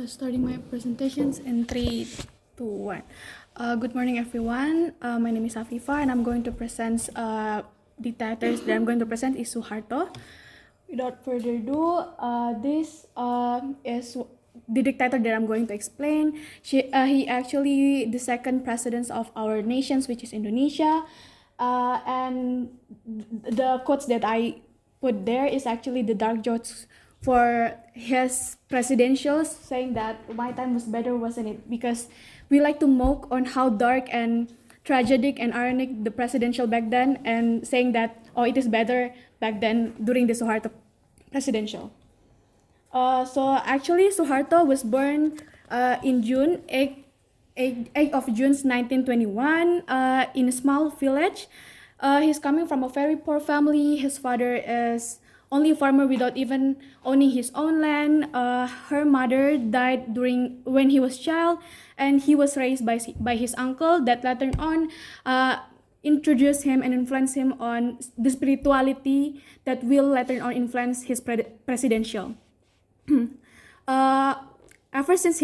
Starting my presentations in 3, 2, 1. Good morning, everyone. My name is Afifa, and I'm going to present dictators that I'm going to present is Suharto. Without further ado, this is the dictator that I'm going to explain. He actually the second president of our nations, which is Indonesia. And the quotes that I put there is actually the dark jokes for his presidentials, saying that my time was better, wasn't it? Because we like to mock on how dark and tragic and ironic the presidential back then, and saying that it is better back then during the Suharto presidential. So actually, Suharto was born in June 8th of June 1921 in a small village. He's coming from a very poor family. His father is only a farmer without even owning his own land. Her mother died when he was child, and he was raised by his uncle that later on introduced him and influenced him on the spirituality that will later on influence his presidential. Ever since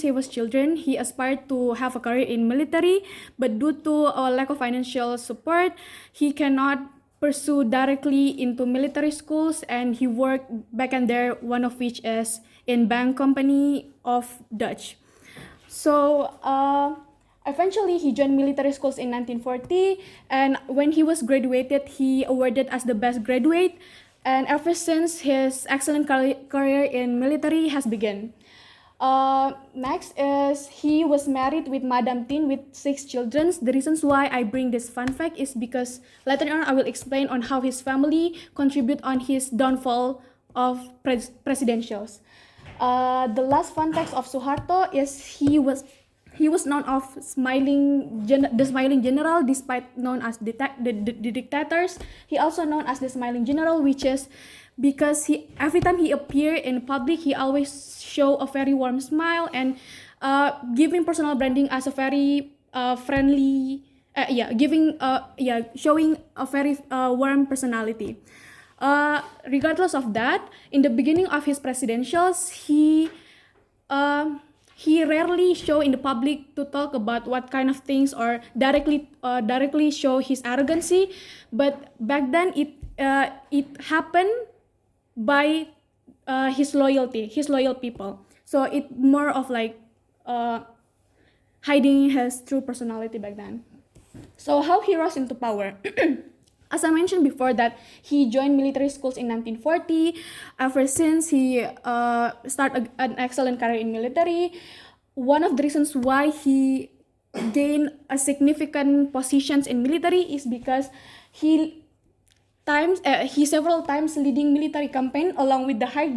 he was children, he aspired to have a career in military, but due to a lack of financial support, he cannot pursue directly into military schools, and he worked back and there, one of which is in bank company of Dutch. So eventually he joined military schools in 1940, and when he was graduated, he awarded as the best graduate. And ever since, his excellent career in military has begun. Next is he was married with Madame Tin with 6 children. The reasons why I bring this fun fact is because later on I will explain on how his family contribute on his downfall of presidentials. The last fun fact of Suharto is he was known of the smiling general, despite known as the dictators. He also known as the smiling general, which is because every time he appeared in public, he always show a very warm smile and giving personal branding as a very friendly, showing a very warm personality. Regardless of that, in the beginning of his presidentials, he rarely show in the public to talk about what kind of things or directly show his arrogancy, but back then it happened by his loyal people. So it more of like hiding his true personality back then. So how he rose into power? As I mentioned before, that he joined military schools in 1940. Ever since, he started an excellent career in military. One of the reasons why he gained a significant positions in military is because he several times leading military campaign along with the high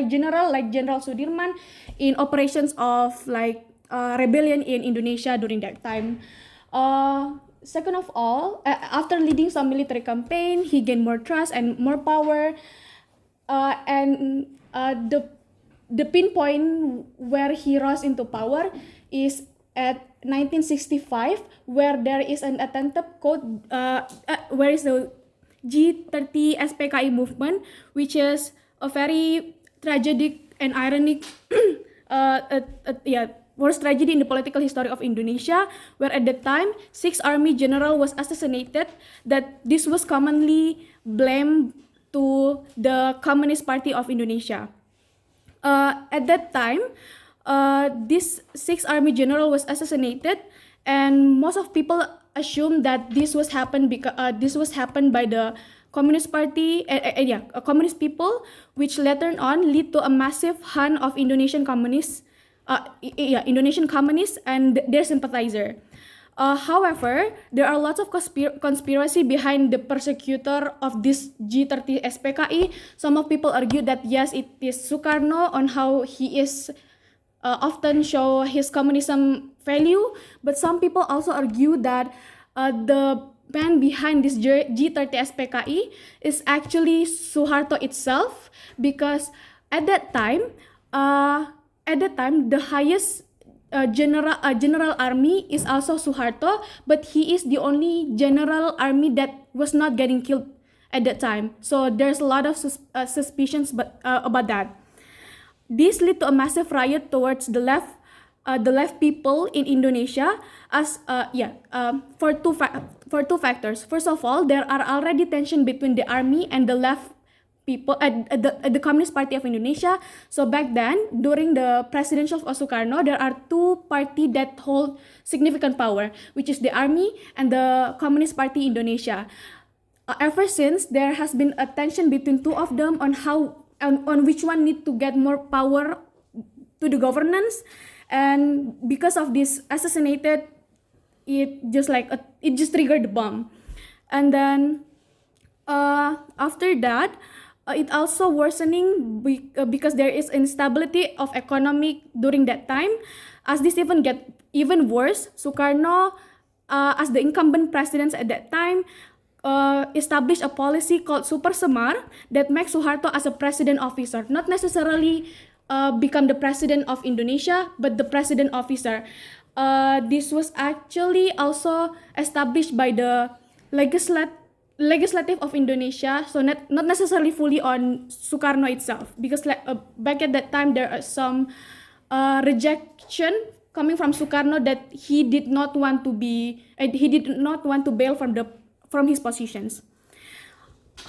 general like General Sudirman in operations of rebellion in Indonesia during that time. Second of all, after leading some military campaign, he gained more trust and more power. And the pinpoint where he rose into power is at 1965, where there is an attempt called where is the G30 SPKI movement, which is a very tragic and ironic worst tragedy in the political history of Indonesia, where at that time 6 army general was assassinated. That this was commonly blamed to the Communist Party of Indonesia. At that time, this 6 army general was assassinated, and most of people assume that this was happened by the Communist Party, communist people, which later on lead to a massive hunt of Indonesian communists and their sympathizer. However, there are lots of conspiracy behind the persecutor of this G30 SPKI. Some of people argue that yes, it is Sukarno on how he is often show his communism value, but some people also argue that the man behind this G30 SPKI is actually Suharto itself, because at that time, the highest general army is also Suharto, but he is the only general army that was not getting killed at that time. So there's a lot of suspicions about that. this led to a massive riot towards the left people in Indonesia for two factors. First of all, there are already tension between the army and the left people at the Communist Party of Indonesia. So back then, during the presidential of Sukarno, there are two parties that hold significant power, which is the army and the Communist Party Indonesia. Ever since, there has been a tension between two of them on which one need to get more power to the governance, and because of this assassinated, it just triggered the bomb, and then after that, it also worsening because there is instability of economic during that time. As this even get even worse, Sukarno, as the incumbent president at that time, established a policy called Super Semar that makes Suharto as a president officer, not necessarily become the president of Indonesia, but the president officer. This was actually also established by the legislative of Indonesia, so not necessarily fully on Sukarno itself, because back at that time there are some rejection coming from Sukarno that he did not want to bail from his positions.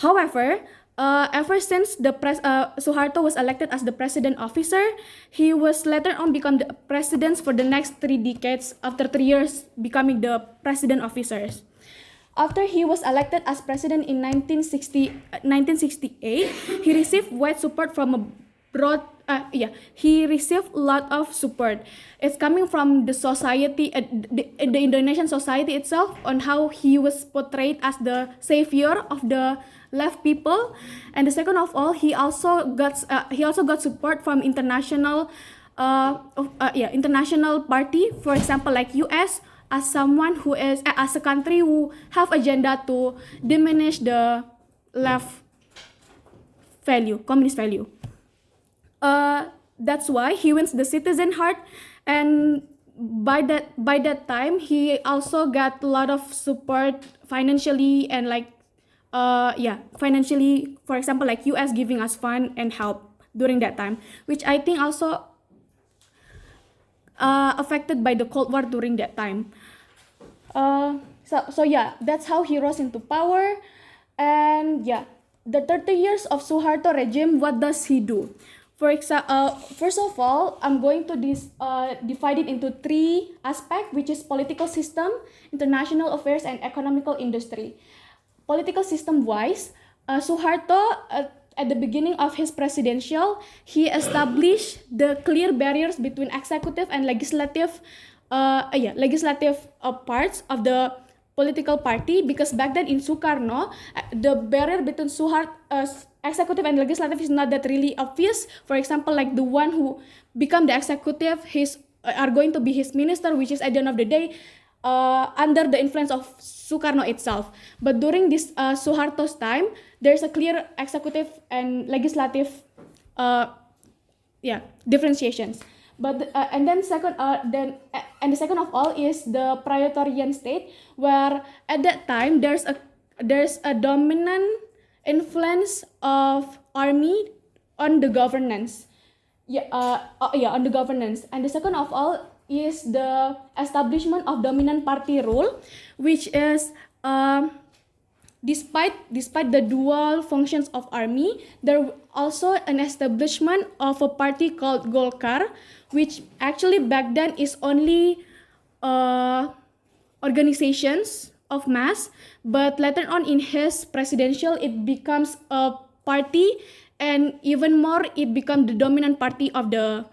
However, ever since Suharto was elected as the president officer, he was later on become the president for the next 3 decades after 3 years becoming the president officers. After he was elected as president in 1968, he received wide support from a broad. He received a lot of support. It's coming from the society, the Indonesian society itself, on how he was portrayed as the savior of the left people, and the second of all, he also got support from international party, for example, like US, as someone who is as a country who have agenda to diminish the left value, communist value. That's why he wins the citizen heart, and by that time he also got a lot of support financially, and financially, for example, like US giving us fund and help during that time, which I think also affected by the Cold War during that time. That's how he rose into power. And the 30 years of Suharto regime, what does he do? First of all, I'm going to divide it into 3 aspects, which is political system, international affairs, and economical industry. Political system wise, Suharto, at the beginning of his presidential, he established the clear barriers between executive and legislative parts of the political party, because back then in Sukarno, the barrier between executive and legislative is not that really obvious. For example, like the one who become the executive, are going to be his minister, which is at the end of the day under the influence of Sukarno itself. But during this Suharto's time, there's a clear executive and legislative differentiations. But the second of all is the Praetorian state, where at that time there's a dominant influence of army on the governance. On the governance. And the second of all is the establishment of dominant party rule, which is despite the dual functions of army, there also an establishment of a party called Golkar, which actually back then is only organizations of mass, but later on in his presidential, it becomes a party, and even more, it becomes the dominant party of the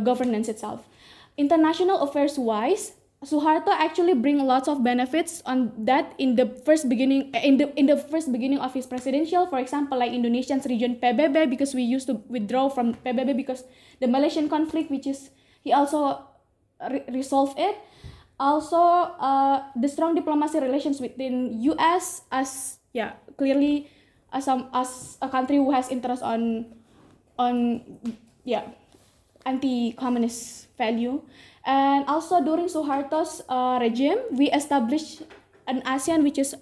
governance itself. International affairs wise, Suharto actually bring lots of benefits on that in the first beginning of his presidential. For example, like Indonesian's region PBB, because we used to withdraw from PBB because the Malaysian conflict, which is he also resolved it. Also, the strong diplomacy relations within US clearly as a country who has interest on anti-communist value. And also during Suharto's regime, we established an ASEAN, which is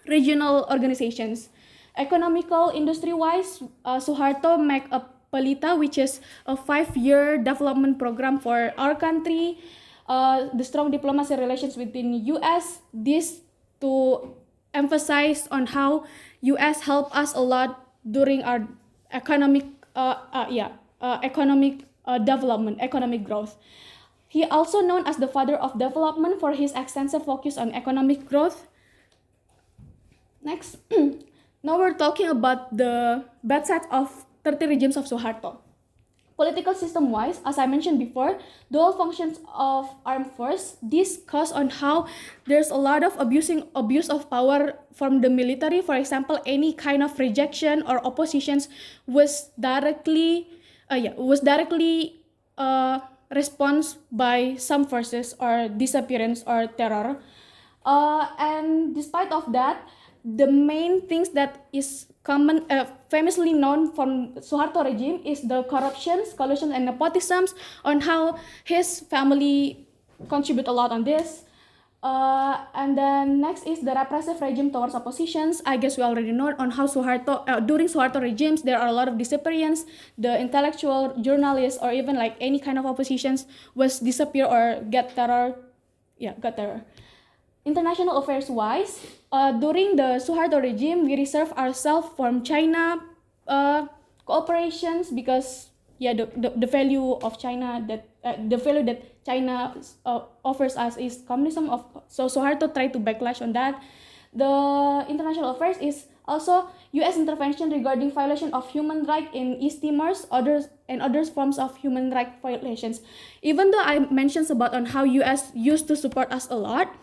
regional organizations. Economical industry-wise, Suharto make a Palita, which is a 5-year development program for our country. The strong diplomacy relations within U.S. This to emphasize on how U.S. helped us a lot during our economic development, economic growth. He also known as the father of development for his extensive focus on economic growth. Next, now we're talking about the bad side of 30 regimes of Suharto. Political system-wise, as I mentioned before, dual functions of armed force. This caused on how there's a lot of abuse of power from the military. For example, any kind of rejection or oppositions was directly response by some forces or disappearance or terror. And despite of that, the main things that is common, famously known from Suharto regime is the corruptions, collusion, and nepotisms, on how his family contribute a lot on this. And then next is the repressive regime towards oppositions. I guess we already know on how during Suharto regimes, there are a lot of disappearance. The intellectual, journalists, or even like any kind of oppositions was disappear or got terror. International affairs wise, during the Suharto regime, we reserve ourselves from China cooperations because the value of China the value that China offers us is communism. So Suharto tried to backlash on that. The international affairs is also U.S. intervention regarding violation of human rights in East Timor, other forms of human rights violations. Even though I mentioned about on how U.S. used to support us a lot,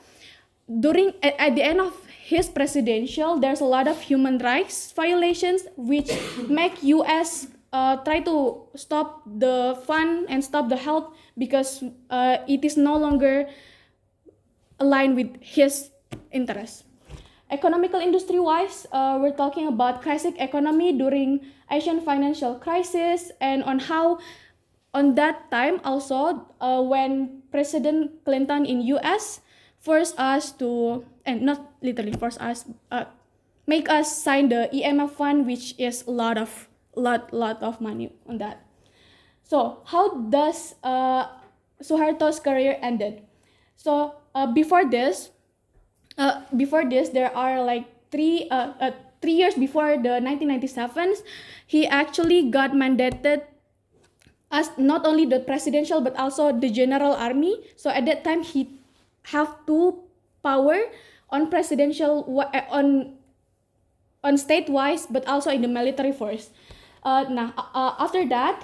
at the end of his presidential, there's a lot of human rights violations which make U.S. Try to stop the fund and stop the help because it is no longer aligned with his interests. Economical industry wise, we're talking about crisis economy during Asian financial crisis, and on how on that time also when President Clinton in U.S. forced us to, and not literally force us, make us sign the IMF fund, which is a lot of money on that. So how does Suharto's career ended? So before this, there are like 3 years before the 1997s, he actually got mandated as not only the presidential but also the general army. So at that time he have 2 power on presidential on state-wise but also in the military force. After that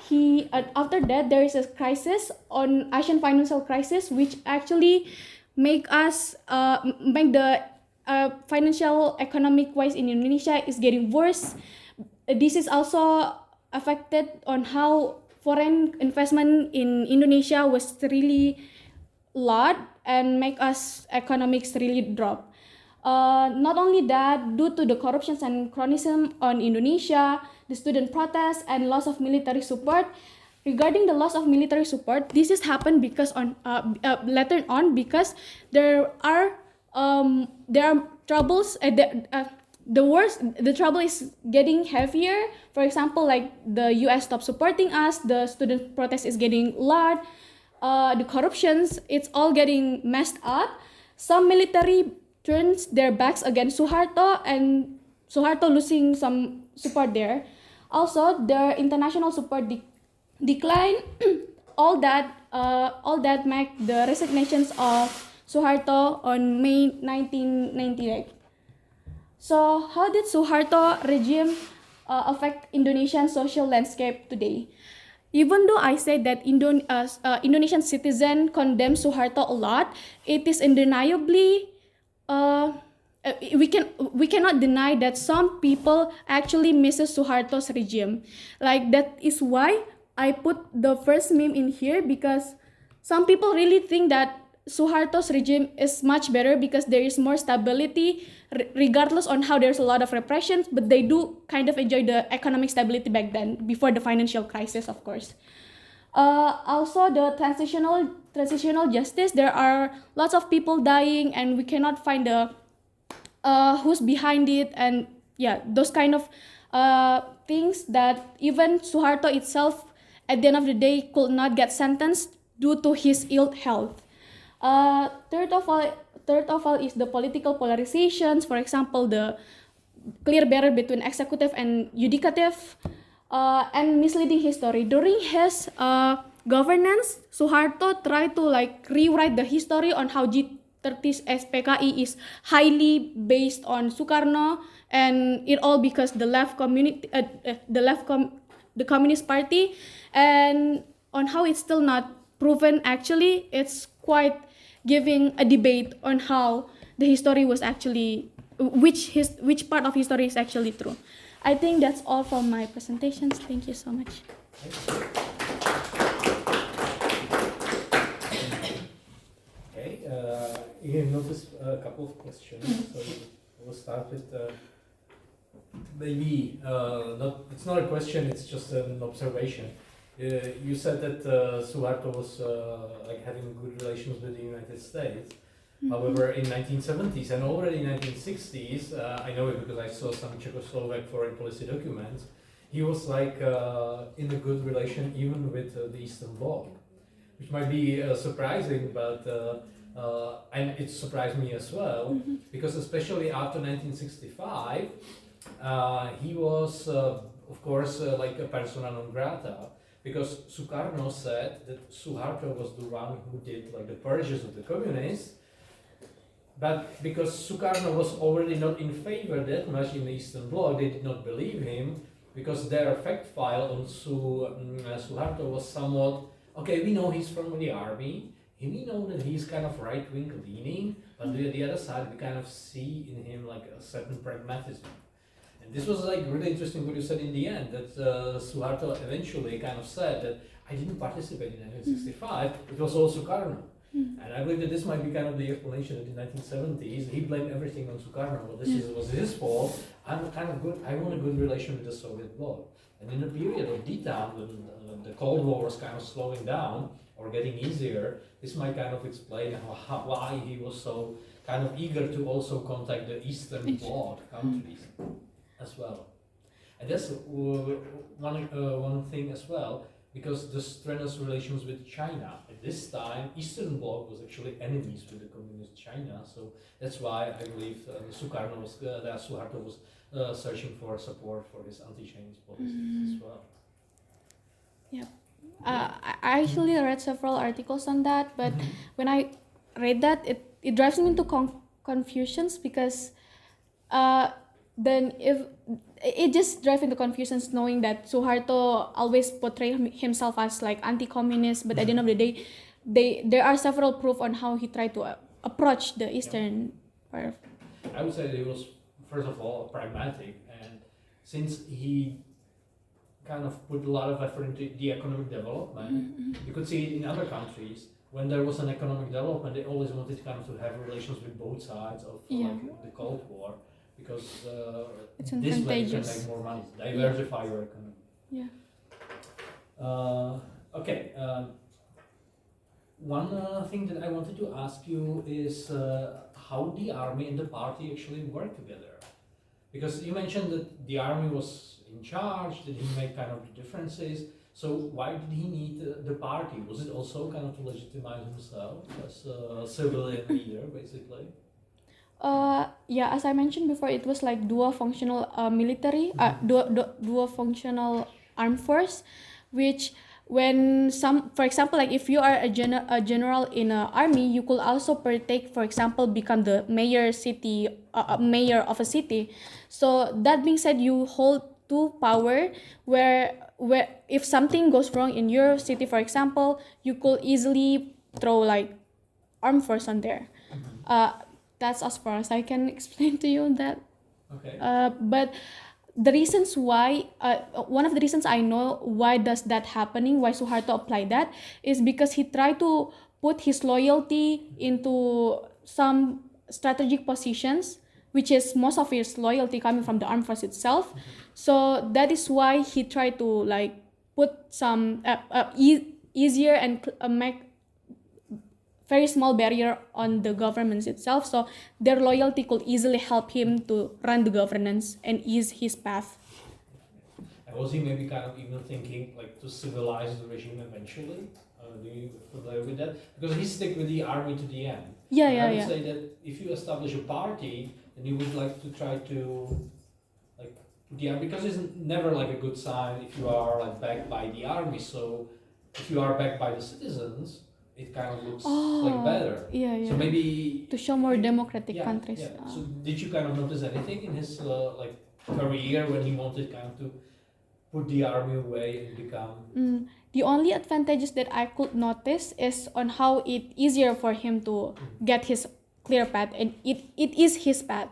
there is a crisis on Asian financial crisis, which actually make the financial economic wise in Indonesia is getting worse. This is also affected on how foreign investment in Indonesia was really lot and make us economics really drop. Not only that, due to the corruptions and cronyism on Indonesia, the student protests and loss of military support. Regarding the loss of military support, this has happened because later on because there are troubles. The trouble is getting heavier. For example, like the U.S. stopped supporting us, the student protest is getting loud. The corruptions, it's all getting messed up. Some military turns their backs against Suharto, and Suharto losing some support there. Also, the international support decline. all that make the resignations of Suharto on May 1998. So, how did Suharto regime affect Indonesian social landscape today? Even though I say that Indonesian citizen condemn Suharto a lot, it is undeniably we cannot deny that some people actually misses Suharto's regime. Like that is why I put the first meme in here, because some people really think that Suharto's regime is much better because there is more stability, regardless on how there's a lot of repressions, but they do kind of enjoy the economic stability back then, before the financial crisis, of course. Also, the transitional justice, there are lots of people dying and we cannot find the who's behind it, and yeah, those kind of things that even Suharto itself, at the end of the day, could not get sentenced due to his ill health. Third of all is the political polarizations. For example, the clear barrier between executive and judicative, and misleading history. During his governance, Suharto tried to like rewrite the history on how G30 SPKI is highly based on Sukarno, and it all because the the Communist Party, and on how it's still not proven. Actually, it's quite giving a debate on how the history was actually which part of history is actually true. I think that's all from my presentations. Thank you so much. Okay, you noticed a couple of questions, so we'll start with maybe not. It's not a question; it's just an observation. You said that Suharto was like having good relations with the United States. However, in 1970s and already in 1960s, I know it because I saw some Czechoslovak foreign policy documents. He was like in a good relation even with the Eastern Bloc, which might be surprising, but and it surprised me as well, because especially after 1965, he was, of course, like a persona non grata, because Sukarno said that Suharto was the one who did like the purges of the communists. But because Sukarno was already not in favor that much in the Eastern Bloc, they did not believe him, because their fact file on Suharto was somewhat, okay, we know he's from the army, and we know that he's kind of right-wing leaning, but on the other side, we kind of see in him like a certain pragmatism. And this was like really interesting what you said in the end, that Suharto eventually kind of said that I didn't participate in 1965, it was all Sukarno. And I believe that this might be kind of the explanation that in the 1970s he blamed everything on Sukarno. Well, was his fault. I'm kind of good. I want a good relation with the Soviet Bloc. And in the period of D-Town, when the Cold War was kind of slowing down or getting easier, this might kind of explain why he was so kind of eager to also contact the Eastern Bloc countries as well. And that's one thing as well. Because the strenuous relations with China. At this time, Eastern Bloc was actually enemies with the communist China, so that's why I believe Suharto was searching for support for his anti-Chinese policies as well. Yeah, I actually read several articles on that, but when I read that, it drives me into confusions, because then if it just drives into confusions knowing that Suharto always portrayed himself as like anti-communist, but at the end of the day, there are several proof on how he tried to approach the Eastern part. I would say that he was, first of all, pragmatic, and since he kind of put a lot of effort into the economic development, you could see it in other countries. When there was an economic development, they always wanted kind of to have relations with both sides of like, the Cold War. Because this way you can make more money, diversify your economy. Yeah. Okay. One thing that I wanted to ask you is how the army and the party actually work together. Because you mentioned that the army was in charge, that he made kind of the differences. So why did he need the party? Was it also kind of to legitimize himself as a civilian leader, basically? Yeah, as I mentioned before, it was like dual functional military, dual functional armed force, which when for example, like if you are a general in an army, you could also partake, for example, become the mayor of a city. So that being said, you hold two power where if something goes wrong in your city, for example, you could easily throw like armed force on there. That's as far as I can explain to you that. Okay. But the reasons why, one of the reasons I know why does that happening, why Suharto applied that, is because he tried to put his loyalty into some strategic positions, which is most of his loyalty coming from the armed force itself. So that is why he tried to like put some easier and make very small barrier on the governments itself, so their loyalty could easily help him to run the governance and ease his path. And was he maybe kind of even thinking like to civilize the regime eventually? Do you familiar with that? Because he stick with the army to the end. Yeah, And yeah, I would yeah. say that if you establish a party, then you would like to try to like yeah, because it's never like a good sign if you are like backed by the army. So if you are backed by the citizens, it kind of looks like better. Yeah, yeah. So maybe To show more democratic yeah, countries. yeah. So did you kind of notice anything in his like career when he wanted kind of to put the army away and become? The only advantages that I could notice is on how it easier for him to get his clear path, and it is his path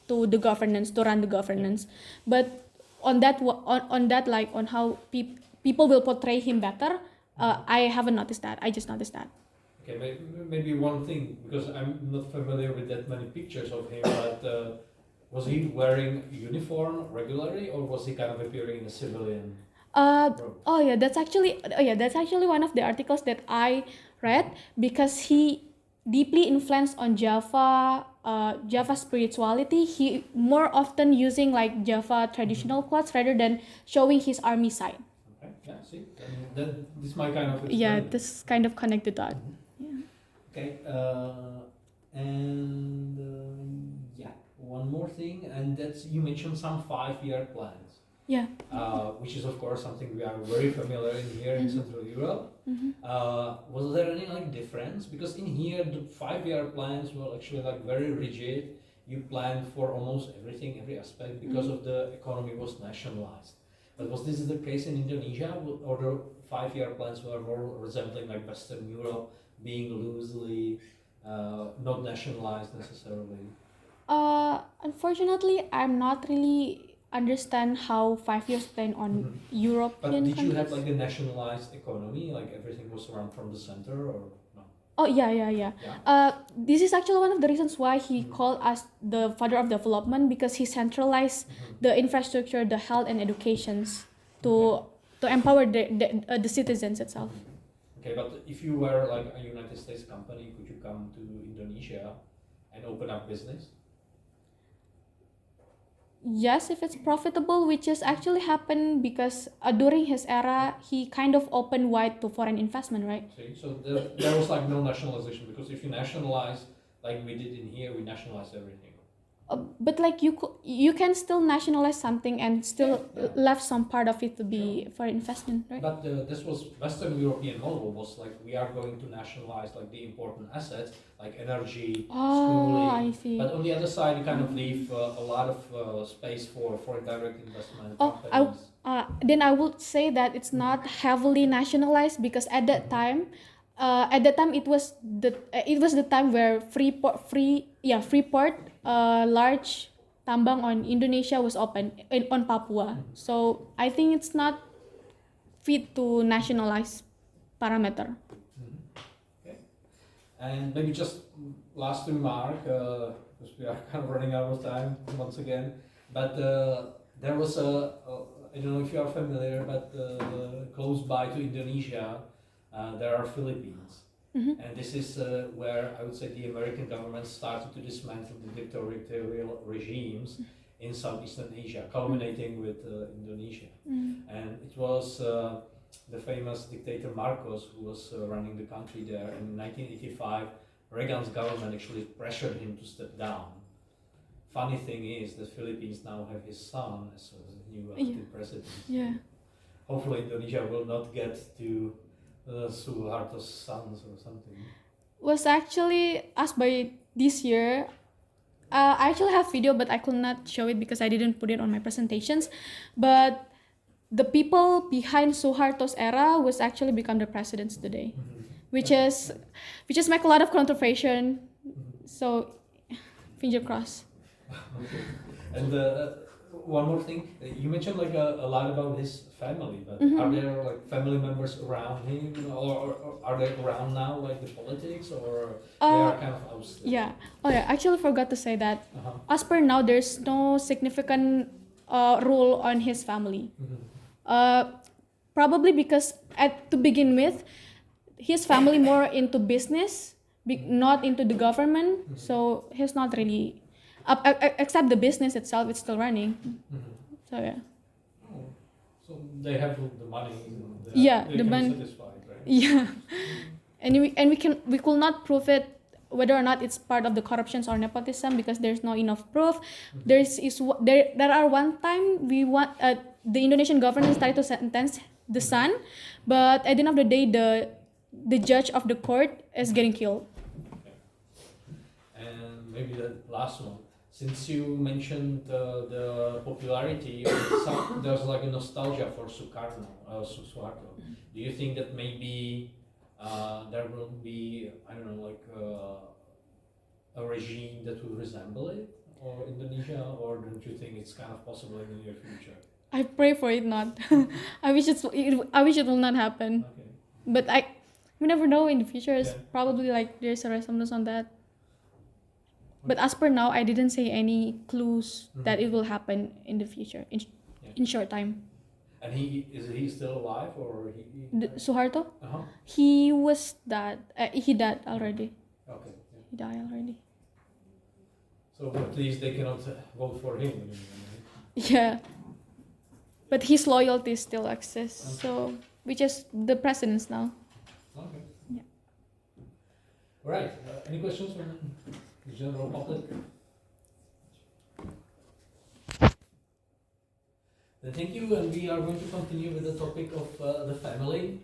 to the governance, to run the governance. But on that on that, like on how people will portray him better, I haven't noticed that. I just noticed that. Okay, maybe one thing, because I'm not familiar with that many pictures of him, but was he wearing uniform regularly, or was he kind of appearing in a civilian robe? That's actually one of the articles that I read, because he deeply influenced on Java spirituality. He more often using like Java traditional clothes rather than showing his army side. Okay, yeah, see, then this might kind of Yeah, explain it. this kind of connected that. Okay, and yeah, one more thing, and that's you mentioned some 5-year plans. Yeah. Which is of course something we are very familiar in here in Central Europe. Was there any like difference? Because in here the 5-year plans were actually like very rigid. You planned for almost everything, every aspect, because of the economy was nationalized. But was this the case in Indonesia, or the 5-year plans were more resembling like Western Europe, being loosely not nationalized necessarily? Unfortunately, I'm not really understand how 5 years plan on European But did countries. you have like a nationalized economy, like everything was run from the center, or no? Oh yeah. Yeah. This is actually one of the reasons why he called us the father of development, because he centralized the infrastructure, the health and educations to empower the citizens itself. Okay, but if you were like a United States company, could you come to Indonesia and open up business? Yes, if it's profitable, which has actually happened because during his era, he kind of opened wide to foreign investment, right? See, so there was like no nationalization, because if you nationalize, like we did in here, we nationalized everything. But like you can still nationalize something and still left some part of it to be for investment, right? But this was Western European model, was like we are going to nationalize like the important assets like energy, schooling. I see. But on the other side, you kind of leave a lot of space for foreign direct investment Oh, companies. then I would say that it's not heavily nationalized, because at that time, it was the time where Freeport, large tambang on Indonesia was open on Papua. So I think it's not fit to nationalize parameter. Okay. And maybe just last remark, because we are kind of running out of time once again. But there was I don't know if you are familiar, but close by to Indonesia, there are Philippines. And this is where I would say the American government started to dismantle the dictatorial regimes in Southeastern Asia, culminating with Indonesia. And it was the famous dictator Marcos who was running the country there. And in 1985, Reagan's government actually pressured him to step down. Funny thing is, the Philippines now have his son as a new acting president. Yeah. Hopefully, Indonesia will not get to Suharto's sons or something. Was actually asked by this year. I actually have video, but I could not show it because I didn't put it on my presentations. But the people behind Suharto's era was actually become the presidents today, which is make a lot of controversy. So, finger crossed. Okay. And one more thing, you mentioned like a lot about his family, but are there like family members around him, or are they around now, like the politics, or they are kind of ousted? Yeah. Oh yeah. Actually, forgot to say that. Uh-huh. As per now, there's no significant rule on his family. Probably because to begin with, his family more into business, not into the government. So he's not really, except the business itself, it's still running. So yeah. Oh, So they have the money. And Yeah, they the can money. be satisfied, right? Yeah, we could not prove it whether or not it's part of the corruptions or nepotism because there's no enough proof. There are one time the Indonesian government started to sentence the son, but at the end of the day the judge of the court is getting killed. And maybe the last one, since you mentioned the popularity, there's like a nostalgia for Suharto. Do you think that maybe there will be, I don't know, like a regime that will resemble it, or Indonesia, or don't you think it's kind of possible in the near future? I pray for it not. I wish I wish it will not happen. Okay. But we never know in the future. It's Yeah. probably like there's a resemblance on that. But as per now, I didn't see any clues that it will happen in the future in short time. And is he still alive, or he? Suharto, Uh-huh. he was that he died already. Okay. Yeah. He died already. So at least they cannot vote for him anymore, right? Yeah, but his loyalty still exists. So which is the precedence now. Okay. Yeah. All right. Any questions from the general public? Then thank you, and we are going to continue with the topic of the family.